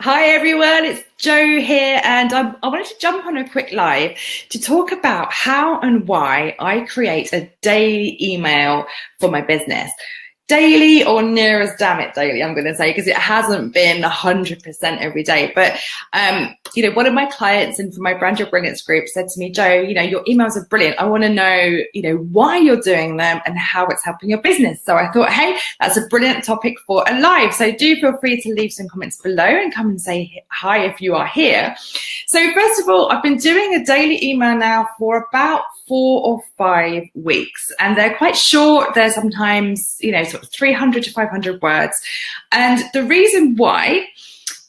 Hi everyone, it's Jo here, and I wanted to jump on a quick live to talk about how and why I create a daily email for my business. Daily, or near as damn it daily, I'm going to say, because it hasn't been 100% every day. But, one of my clients and for my Brand Your Brilliance group said to me, Jo, your emails are brilliant. I want to know, why you're doing them and how it's helping your business. So I thought, hey, that's a brilliant topic for a live. So do feel free to leave some comments below and come and say hi if you are here. So first of all, I've been doing a daily email now for about 4 or 5 weeks, and they're quite short. They're sometimes, sort of 300 to 500 words. And the reason why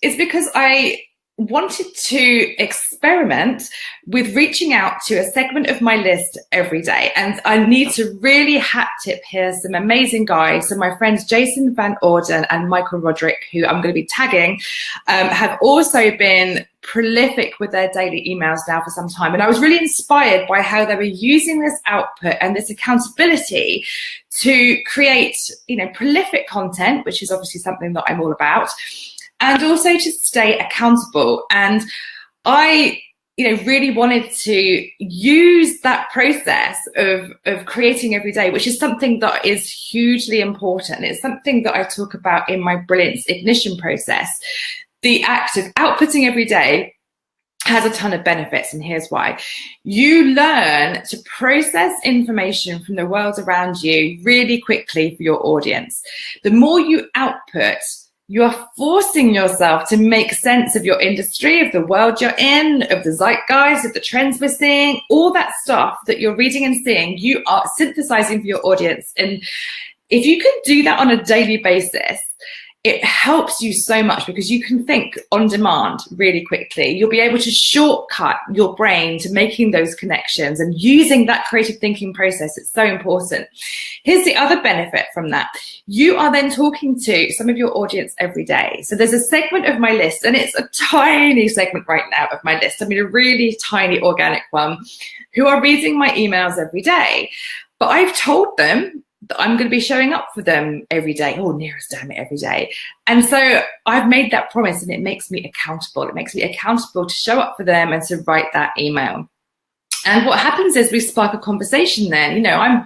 is because I wanted to experiment with reaching out to a segment of my list every day. And I need to really hat tip here some amazing guys. So my friends Jason Van Orden and Michael Roderick, who I'm going to be tagging, have also been prolific with their daily emails now for some time. And I was really inspired by how they were using this output and this accountability to create, prolific content, which is obviously something that I'm all about, and also to stay accountable. And I, really wanted to use that process of creating every day, which is something that is hugely important. It's something that I talk about in my Brilliance Ignition process. The act of outputting every day has a ton of benefits, and here's why. You learn to process information from the world around you really quickly for your audience. The more you output, you are forcing yourself to make sense of your industry, of the world you're in, of the zeitgeist, of the trends we're seeing, all that stuff that you're reading and seeing, you are synthesizing for your audience. And if you can do that on a daily basis, it helps you so much because you can think on demand really quickly. You'll be able to shortcut your brain to making those connections and using that creative thinking process. It's so important. Here's the other benefit from that. You are then talking to some of your audience every day. So there's a segment of my list, and it's a tiny segment right now of my list. I mean, a really tiny organic one, who are reading my emails every day. But I've told them that I'm going to be showing up for them every day, or near as damn it every day. And so I've made that promise, and it makes me accountable. It makes me accountable to show up for them and to write that email. And what happens is we spark a conversation then. I'm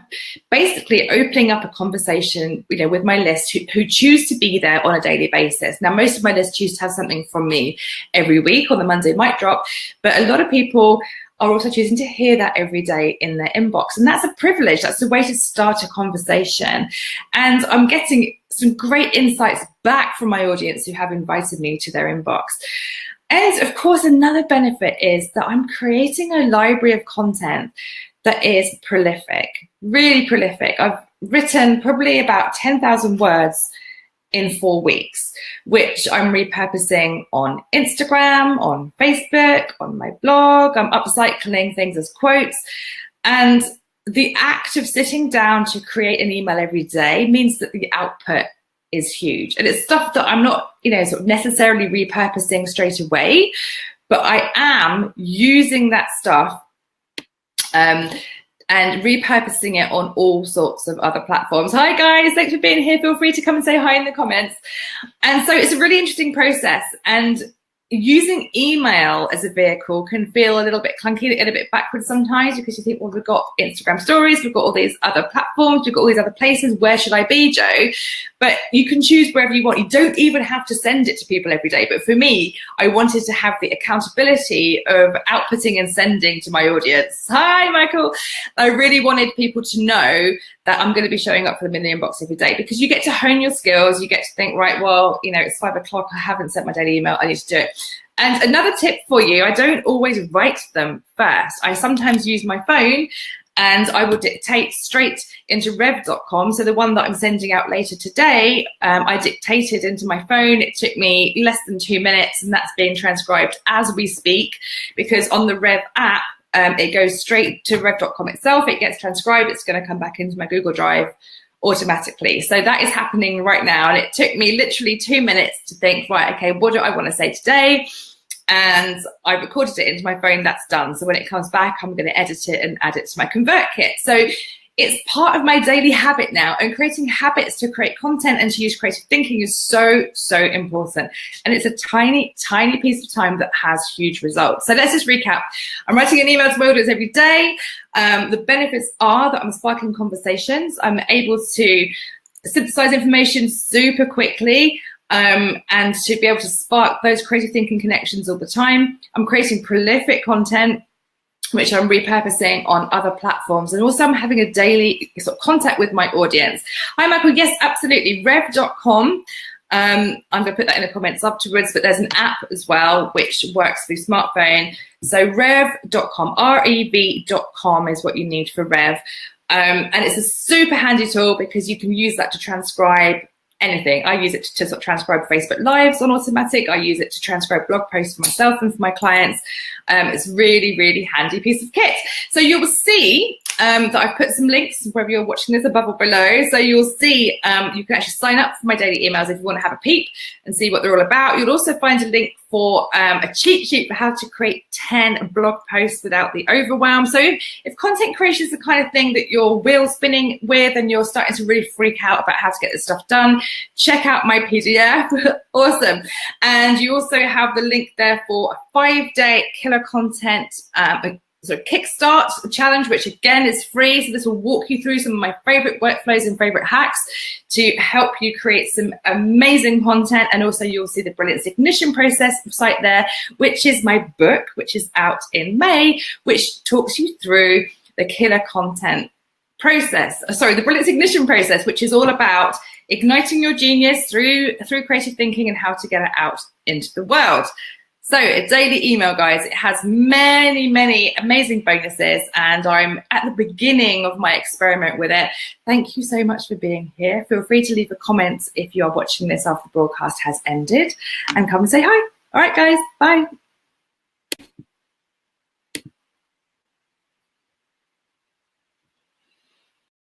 basically opening up a conversation, with my list who choose to be there on a daily basis. Now, most of my list choose to have something from me every week on the Monday mic drop, but a lot of people are also choosing to hear that every day in their inbox. And that's a privilege. That's a way to start a conversation. And I'm getting some great insights back from my audience who have invited me to their inbox. And of course, another benefit is that I'm creating a library of content that is prolific, really prolific. I've written probably about 10,000 words in 4 weeks, which I'm repurposing on Instagram, on Facebook, on my blog. I'm upcycling things as quotes. And the act of sitting down to create an email every day means that the output is huge. And it's stuff that I'm not, sort of necessarily repurposing straight away, but I am using that stuff and repurposing it on all sorts of other platforms. Hi guys, thanks for being here. Feel free to come and say hi in the comments. And so it's a really interesting process, and using email as a vehicle can feel a little bit clunky and a bit backwards sometimes, because you think, well, we've got Instagram stories, we've got all these other platforms, we've got all these other places. Where should I be, Jo? But you can choose wherever you want. You don't even have to send it to people every day. But for me, I wanted to have the accountability of outputting and sending to my audience. Hi, Michael. I really wanted people to know that I'm going to be showing up for them in the inbox every day, because you get to hone your skills. You get to think, right, well, it's 5 o'clock. I haven't sent my daily email. I need to do it. And another tip for you, I don't always write them first. I sometimes use my phone, and I will dictate straight into rev.com. So the one that I'm sending out later today, I dictated into my phone. It took me less than 2 minutes, and that's being transcribed as we speak, because on the Rev app, it goes straight to rev.com itself. It gets transcribed. It's going to come back into my Google Drive automatically. So that is happening right now. And it took me literally 2 minutes to think, right, okay, what do I want to say today? And I recorded it into my phone. That's done. So when it comes back, I'm going to edit it and add it to my ConvertKit. So it's part of my daily habit now, and creating habits to create content and to use creative thinking is so, so important. And it's a tiny, tiny piece of time that has huge results. So let's just recap. I'm writing an email to my audience every day. The benefits are that I'm sparking conversations. I'm able to synthesize information super quickly, and to be able to spark those creative thinking connections all the time. I'm creating prolific content, which I'm repurposing on other platforms. And also I'm having a daily sort of contact with my audience. Hi, Michael. Yes, absolutely. Rev.com. I'm going to put that in the comments afterwards, but there's an app as well, which works through smartphone. So rev.com, rev.com is what you need for Rev. And it's a super handy tool because you can use that to transcribe anything. I use it to sort of transcribe Facebook Lives on automatic. I use it to transcribe blog posts for myself and for my clients. It's really, really handy piece of kit. So you will see that I've put some links whether you're watching this above or below. So you'll see you can actually sign up for my daily emails if you want to have a peep and see what they're all about. You'll also find a link for a cheat sheet for how to create 10 blog posts without the overwhelm. So if content creation is the kind of thing that you're wheel spinning with and you're starting to really freak out about how to get this stuff done, check out my PDF. Awesome. And you also have the link there for a 5-day killer content sort of kickstart challenge, which again is free. So this will walk you through some of my favorite workflows and favorite hacks to help you create some amazing content. And also you'll see the Brilliant Ignition process site there, which is my book, which is out in May, which talks you through the killer content process. Sorry, the Brilliant Ignition process, which is all about igniting your genius through creative thinking and how to get it out into the world. So a daily email, guys, it has many, many amazing bonuses, and I'm at the beginning of my experiment with it. Thank you so much for being here. Feel free to leave a comment if you are watching this after the broadcast has ended, and come and say hi. All right, guys, bye.